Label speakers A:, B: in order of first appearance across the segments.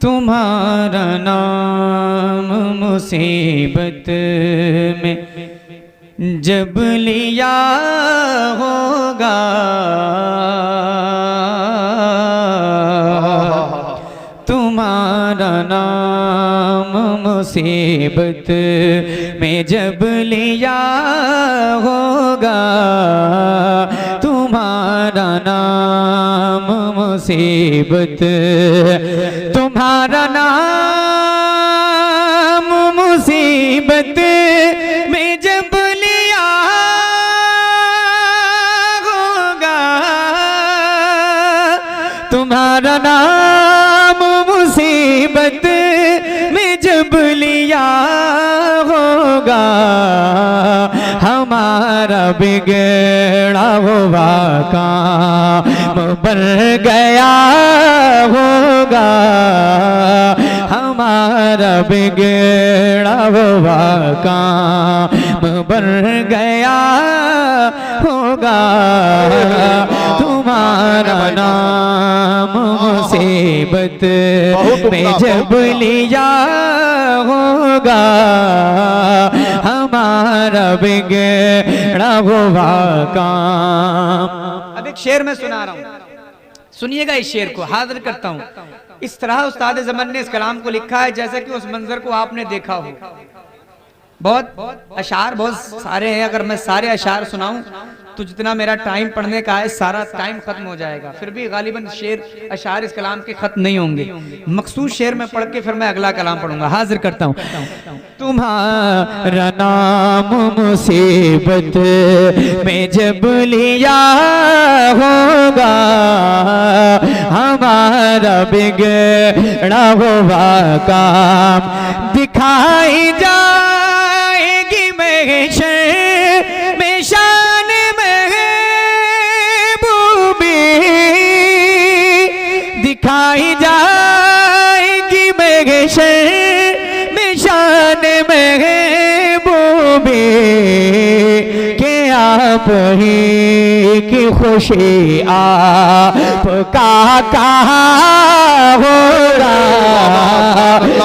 A: तुम्हारा नाम मुसीबत में जब लिया होगा, तुम्हारा नाम मुसीबत में जब लिया होगा, तुम्हारा नाम मुसीबत, तुम्हारा नाम मुसीबत में जब लिया होगा, तुम्हारा नाम मुसीबत में जब लिया होगा, हमारा बिगड़ा हुआ काम बन गया होगा, हमारा बिगड़ा हुआ काम बन गया होगा, तुम्हारा नाम मुसीबत में जब लिया होगा, हमारा बिगड़ा हुआ काम। अब एक शेर मैं सुना रहा हूं, सुनिएगा इस शेर को, हाजिर करता हूं। इस तरह उस्ताद ज़मान ने इस कलाम को लिखा है जैसे कि उस मंजर को आपने देखा हो। बहुत अशार बहुत सारे हैं, अगर मैं सारे अशार सुनाऊं तो जितना मेरा टाइम पढ़ने का है सारा टाइम खत्म हो जाएगा, फिर भी गालिबन शेर अशार इस कलाम के खत्म नहीं होंगे। मखसूस शेर में पढ़ के फिर मैं अगला कलाम पढ़ूंगा। हाजिर करता हूं। तुम्हारा नाम मुसीबत में जब लिया होगा, हमारा बिगड़ा हुआ काम दिखाई जाएगी महशर में शान महबूबी, दिखाई जाएगी महशर में शान महबूबी, के आप ही की खुशी आपका कहाँ होगा,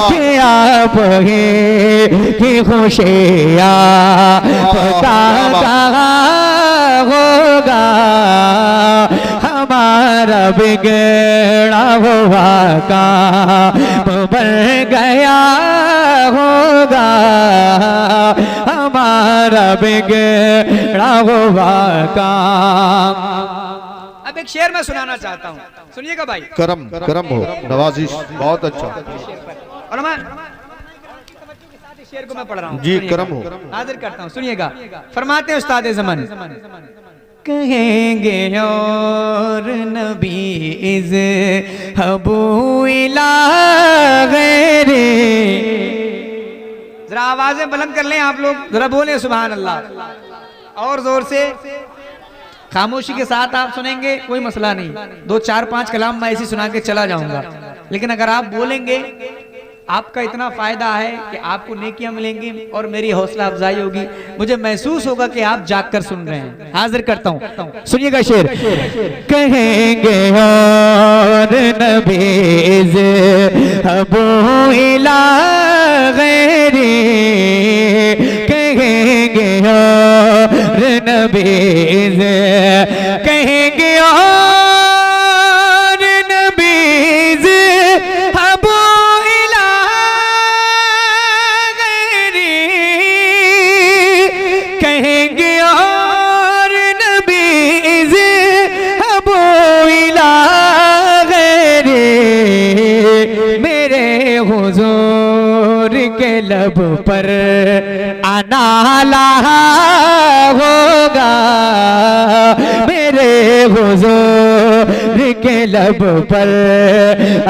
A: कि आप ही की खुशी आपका कहाँ होगा, हमारा बिगड़ा हुआ काम बन गया होगा, हमारा बिगड़ा हुआ काम। अब एक शेर मैं सुनाना चाहता हूँ, सुनिएगा भाई।
B: करम करम हो, नवाजिश बहुत अच्छा।
A: और मैं शेर को मैं पढ़ रहा हूँ
B: जी, करम हो।
A: हाजिर करता हूँ, सुनिएगा। फरमाते हैं उस्ताद ज़मान, कहेंगे और नबी इज़ हबू इला गैरे। जरा आवाजें बुलंद कर लें आप लोग, जरा बोले सुभान अल्लाह और जोर से। खामोशी के साथ आप सुनेंगे कोई मसला नहीं, 2 4 5 कलाम मैं ऐसे सुना के चला जाऊंगा, लेकिन अगर आप बोलेंगे आपका इतना फायदा है कि आपको नेकियां मिलेंगी और मेरी हौसला अफजाई होगी, मुझे महसूस होगा कि आप जागकर सुन रहे हैं। हाजिर करता हूं, सुनिएगा शेर। कहेंगे और नबीज़ अबू इला गैरी, कहेंगे और नबीज़, कहेंगे और नबीज़ अबू कहेंगे और नबीज़ अबू इला गैरे, मेरे हुजूर के लब पर आना लगा होगा, मेरे हुजूर के लब पर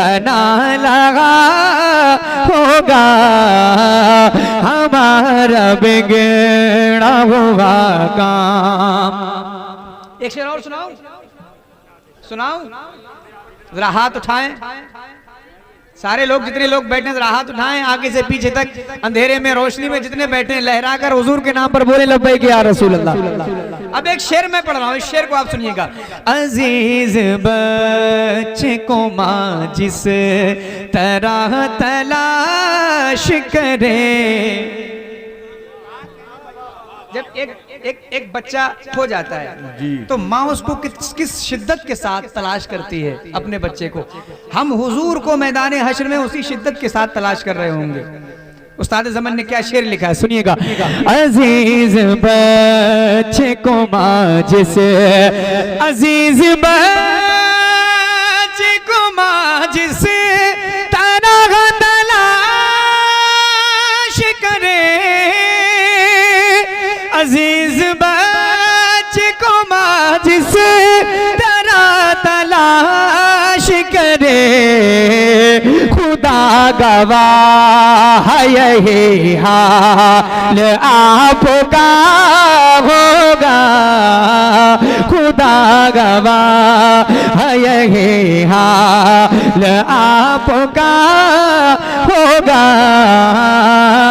A: आना लगा होगा, हमारा बिगड़ा हुआ काम। एक शेर और सुनाओ, सुनाओ, जरा हाथ उठाएं, सारे लोग, जितने लोग बैठे हैं हाथ उठाएं आगे से पीछे तक, अंधेरे में रोशनी में जितने बैठे हैं लहरा कर हुजूर के नाम पर बोले लब्बैक या रसूल अल्लाह। अब एक शेर मैं पढ़ रहा हूँ, इस शेर को आप सुनिएगा। अजीज बच्चे को माँ जिस तरह तलाश करे, जब एक बच्चा खो जाता है तो माँ उसको किस शिद्दत के साथ तलाश करती है अपने बच्चे को। हम हुजूर को मैदान हश्र में उसी शिद्दत के साथ तलाश कर रहे होंगे। उस्ताद ज़मान ने क्या शेर लिखा है सुनिएगा। अजीज बच्चे को माँ जिस, अजीज बच्चे को माँ जिस तरह तलाश करे, अजीज बच्चे को माँ जिस तरह तलाश करे, खुदा गवाह यही हाल आपका होगा, खुदा गवाह यही हाल आपका होगा।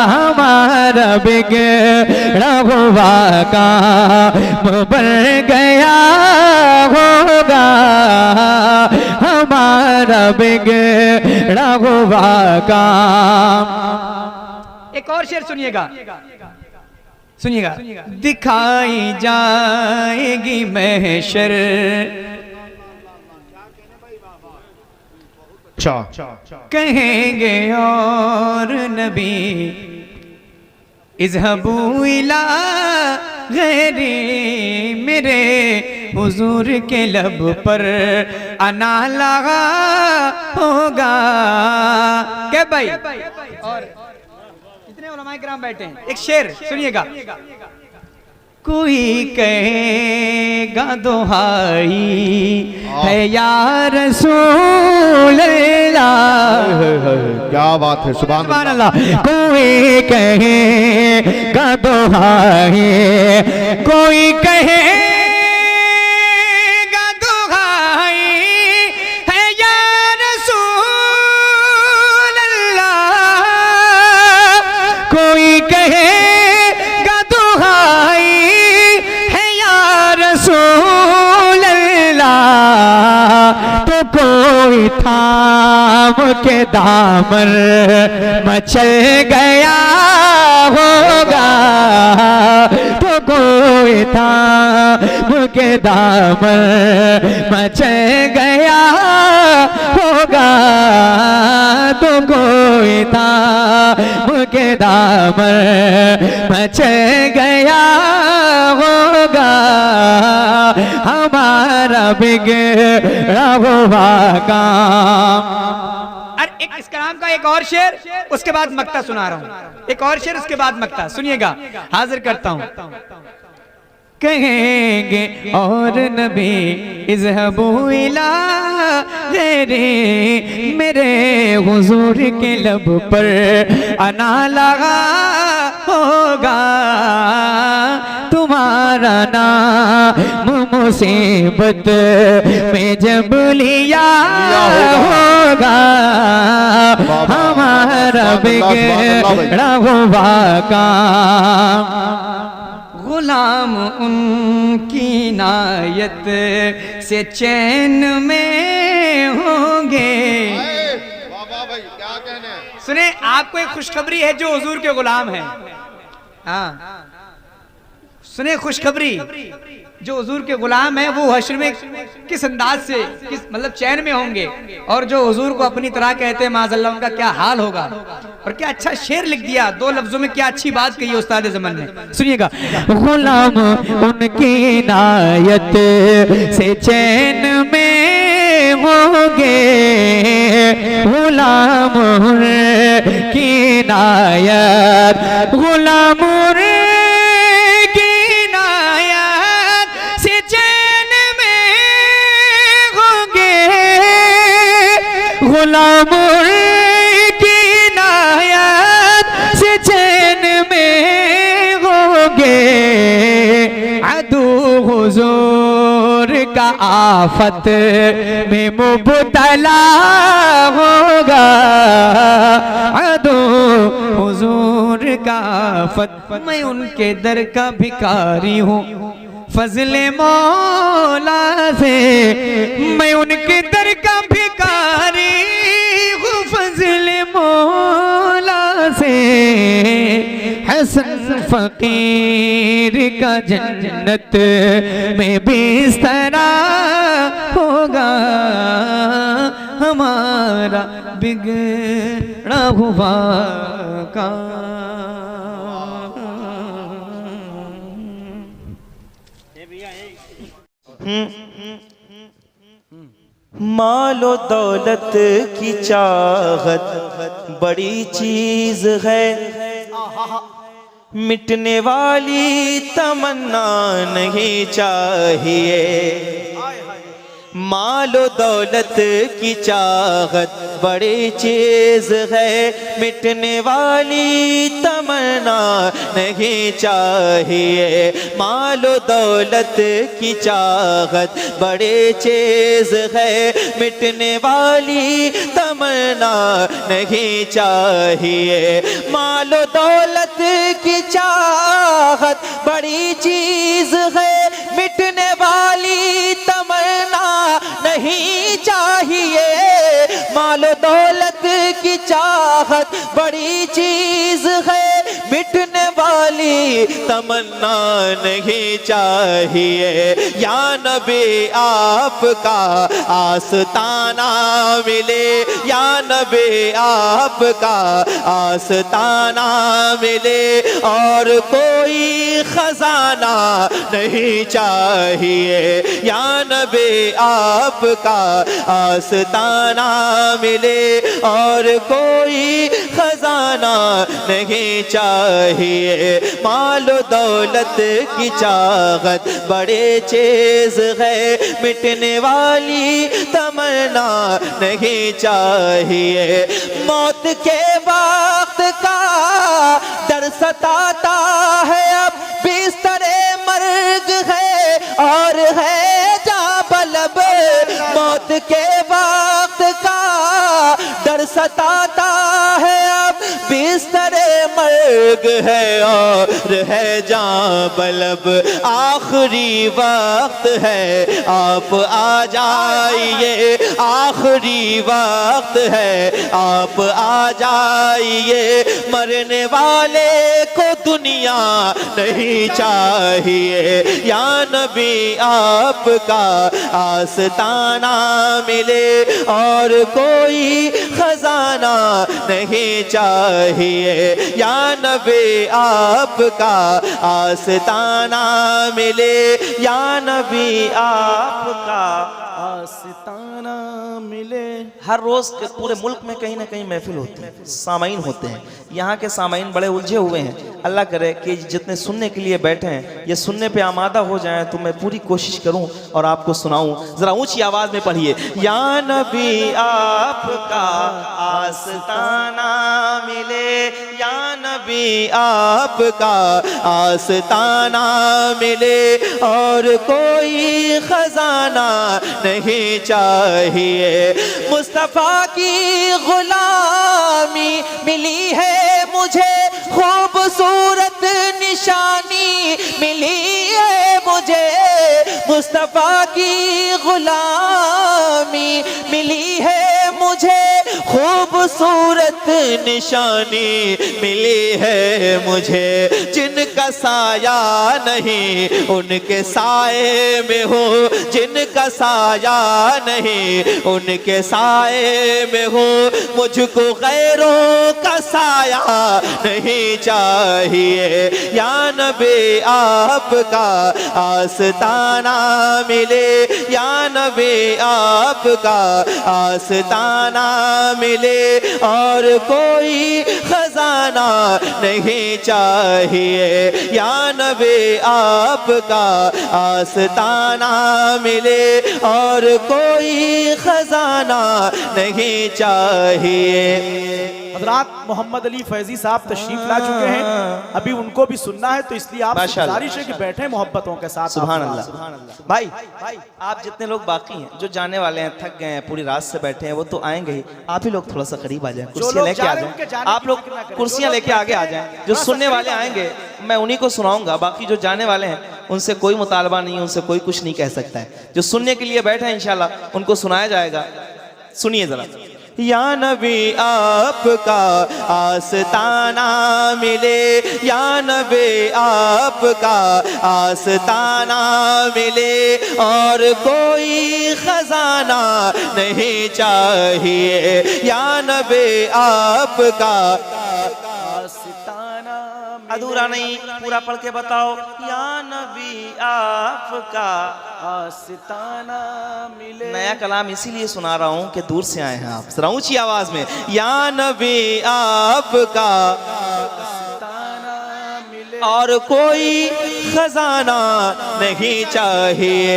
A: हमारा बिगड़ा हुआ काम बन गया होगा, हमारा बिगड़ा हुआ काम। एक और शेर सुनिएगा, सुनिएगा। दिखाई जाएगी महशर, कहेंगे और नबी इज़हबू इला गैरी, मेरे हुजूर के लब पर अना लगा होगा। क्या भाई? और इतने उलमाए किराम बैठे हैं, एक शेर सुनिएगा। कोई कहेगा दुहाई है या रसूल अल्लाह,
B: क्या बात है, सुभान
A: अल्लाह। कोई कहेगा दुहाई, कोई कहेगा दुहाई है या रसूल अल्लाह, कोई कहेगा दुहाई रसूल अल्लाह, तो कोई थाम के दामन मचल गया होगा, तो कोई थाम के दामन मचल गया होगा, तो कोई थाम के दामन मचल गया होगा, हमारा बिगड़ा हुआ काम। और एक इस कलाम का एक और शेर, उसके बाद मक्ता सुना रहा हूं। एक और शेर उसके बाद मक्ता सुनिएगा, हाजिर करता हूं। कहेंगे और नबी इज़हबू इला गैरी, मेरे हुजूर के लब पर अना लगा होगा, तुम्हारा नाम मुसीबत में जब लिया होगा, हमारा बिगड़ा हुआ काम। गुलाम उनकी नायत से चैन में होंगे। सुने, आपको एक खुशखबरी है जो हुजूर के गुलाम हैं। हाँ सुने, खुशखबरी, जो हुजूर के गुलाम है वो हश्र में किस अंदाज से, किस मतलब चैन में होंगे, और जो हुजूर को अपनी तरह कहते हैं माज़अल्लाह, उनका क्या हाल होगा। और क्या अच्छा शेर लिख दिया, दो लफ्जों में क्या अच्छी बात कही उस्ताद ज़मान ने, सुनिएगा। गुलाम उनकी नायत से चैन में होंगे, गुलाम उनकी नायत, गुलाम गुलाम की नायत से चैन में होंगे, अदू हुजूर का आफत में मुब्तला होगा, आफत, मैं उनके दर का भिखारी हूँ। फजले मौला से मैं उनके दर का भिखारी हूँ। फजले मौला से हसन फकीर का जन्नत में बिस्तरा होगा। हमारा बिगड़ा हुआ काम।
C: मालो दौलत की चाहत बड़ी चीज है, मिटने वाली तमन्ना नहीं चाहिए। मालो दौलत की चाहत बड़ी चीज है, मिटने वाली तमन्ना नहीं चाहिए। मालो दौलत की चाहत बड़ी चीज है, मिटने वाली तमन्ना नहीं चाहिए। मालो दौलत की चाहत बड़ी चीज है, मिटने वाली तमन्ना नहीं चाहिए। मालो दौलत की चाहत बड़ी चीज है, मिटने वाली तमन्ना नहीं चाहिए। या नबी आपका आस्ताना मिले, या नबी आपका आस्ताना मिले, और कोई खजाना नहीं चाहिए। या नबी आपका आस्ताना मिले, और कोई खजाना नहीं चाहिए। मालो दौलत की चाहत बड़े चीज है, मिटने वाली तमन्ना नहीं चाहिए। मौत के वक्त का डर सताता है, अब बिस्तरे मर्ग है और है जाबलब। मौत के वक्त का डर सताता है, अब बिस्तरे मर्ग है और है जाबलब। आखिरी वक्त है आप आ जाइए, आखिरी वक्त है आप आ जाइए। मरने वाले को दुनिया नहीं चाहिए। या नबी आपका आस्ताना मिले, और कोई खजाना नहीं चाहिए। या नबी आपका आस्ताना मिले, या नबी आपका आस्ताना मिले। हर रोज के पूरे मुल्क में कहीं ना कहीं महफिल होती है, सामाईन होते हैं। यहाँ के सामाईन बड़े उलझे हुए हैं। अल्लाह करे कि जितने सुनने के लिए बैठे हैं ये सुनने पे आमादा हो जाएं, तो मैं पूरी कोशिश करूं और आपको सुनाऊं। जरा ऊंची आवाज में पढ़िए। या नबी आपका आस्ताना मिले, या नबी आपका आस्ताना मिले, और कोई खजाना नहीं चाहिए। मुस्तफा की गुलामी मिली है मुझे, खूबसूरत निशानी मिली है मुझे। मुस्तफा की गुलामी मिली है मुझे, खूबसूरत निशानी मिली है मुझे। जिनका साया नहीं उनके साए में हो, जिनका साया नहीं उनके साए में हो। मुझको गैरों का साया नहीं चाहिए। या नबी आपका आस्ताना मिले, या नबी आपका आस्ताना मिले, और कोई खजाना नहीं चाहिए। या नबी आपका आस्ताना मिले, और कोई खजाना नहीं चाहिए।
D: हजरत मोहम्मद अली फैजी साहब तशरीफ ला चुके हैं, अभी उनको भी सुनना है, तो इसलिए आप गुजारिश है कि बैठे मोहब्बतों के साथ।
C: सुभान अल्लाह। भाई आप जितने लोग बाकी हैं, जो जाने वाले हैं, थक गए हैं, पूरी रात से बैठे हैं, वो तो आएंगे ही। आप ही लोग थोड़ा सा करीब आ जाएं, कुर्सियां लेके आ जाएं। आप लोग कुर्सियां लेके आगे आ जाएं। जो सुनने वाले आएंगे मैं उन्हीं को सुनाऊंगा, बाकी जो जाने वाले हैं उनसे कोई मुतालबा नहीं, उनसे कोई कुछ नहीं कह सकता है। जो सुनने के लिए बैठे हैं इंशाल्लाह उनको सुनाया जाएगा। सुनिए जरा। या नबी आपका आस्ताना मिले, या नबी आपका आस्ताना मिले, और कोई खजाना नहीं चाहिए। या नबी आपका आस्ताना, अधूरा नहीं, पूरा पढ़ के बताओ। या नबी आपका आस्ताना मिले। नया कलाम इसीलिए सुना रहा हूं कि दूर से आए हैं आप, जरा ऊंची आवाज में। या नबी आपका आस्ताना मिले, और कोई खजाना नहीं चाहिए।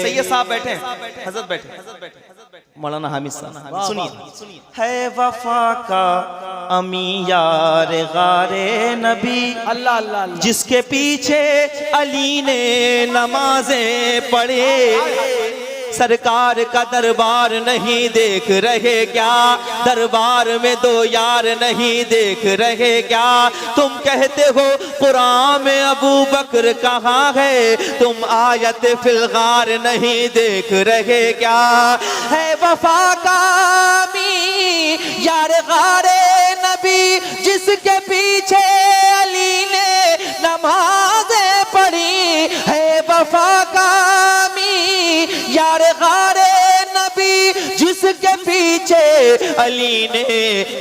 C: सैयद साहब बैठे हैं, हजरत बैठे, मौलाना हामिद साहब सुनिए। है वफा का अमी यार गारे नबी,
D: अल्लाह अल्लाह अल्लाह,
C: जिसके पीछे अली ने नमाजें पढ़े। सरकार का दरबार नहीं देख रहे क्या? दरबार में दो यार नहीं देख रहे क्या? तुम कहते हो कुरान में अबू बकर कहाँ है, तुम आयत फिलगार नहीं देख रहे क्या? है वफा का अमी यार गारे नबी, जिसके पीछे अली ने नमाजें पढ़ी। है वफा का यार गारे नबी, जिसके पीछे अली ने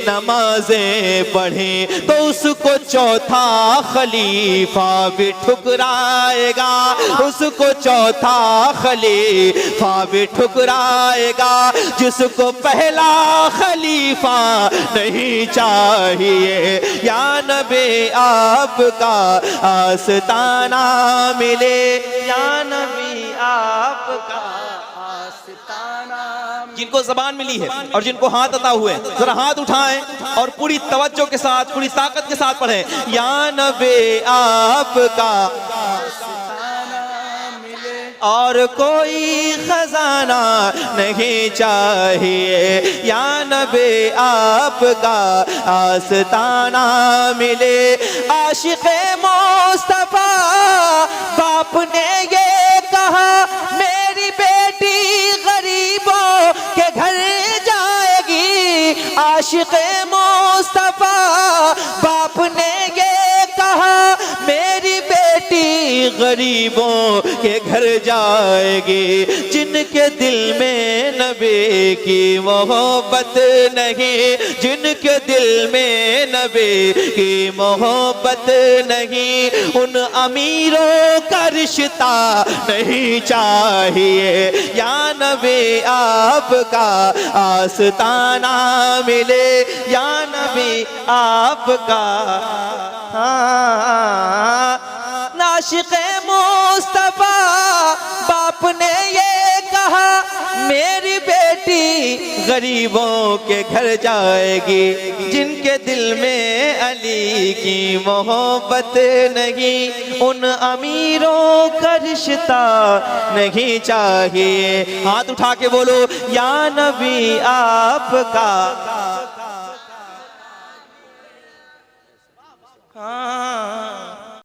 C: नमाजें पढ़ी। तो उसको चौथा खलीफा भी ठुकराएगा, उसको चौथा खलीफा भी ठुकराएगा। जिसको पहला खलीफा नहीं चाहिए। या नबी आपका आस्ताना मिले, या नबी आपका आस्ताना। जिनको जबान मिली है और जिनको हाथ अता हुए, जरा हाथ उठाएं और पूरी तवज्जो के साथ, पूरी ताकत के साथ पढ़ें। या नबी आपका आस्ताना मिले, और कोई खजाना नहीं चाहिए। या नबी आपका आस्ताना मिले। आशिक़े मुस्तफा बाप ने ये कहा, मेरी बेटी गरीबों के घर जाएगी। आशिक़े मुस्तफा बाप ने ये कहा, मेरी बेटी गरीबों के घर जाएगी। जिनके दिल में नबी की मोहब्बत नहीं, जिनके दिल में नबी की मोहब्बत नहीं, उन अमीरों का रिश्ता नहीं चाहिए। या नबी आपका आस्ताना मिले, या नबी आपका आशिक़े मुस्तफा बाप ने ये कहा, मेरी बेटी गरीबों के घर जाएगी। जिनके दिल में अली की मोहब्बत नहीं, उन अमीरों का रिश्ता नहीं चाहिए। हाथ उठा के बोलो, या नबी आपका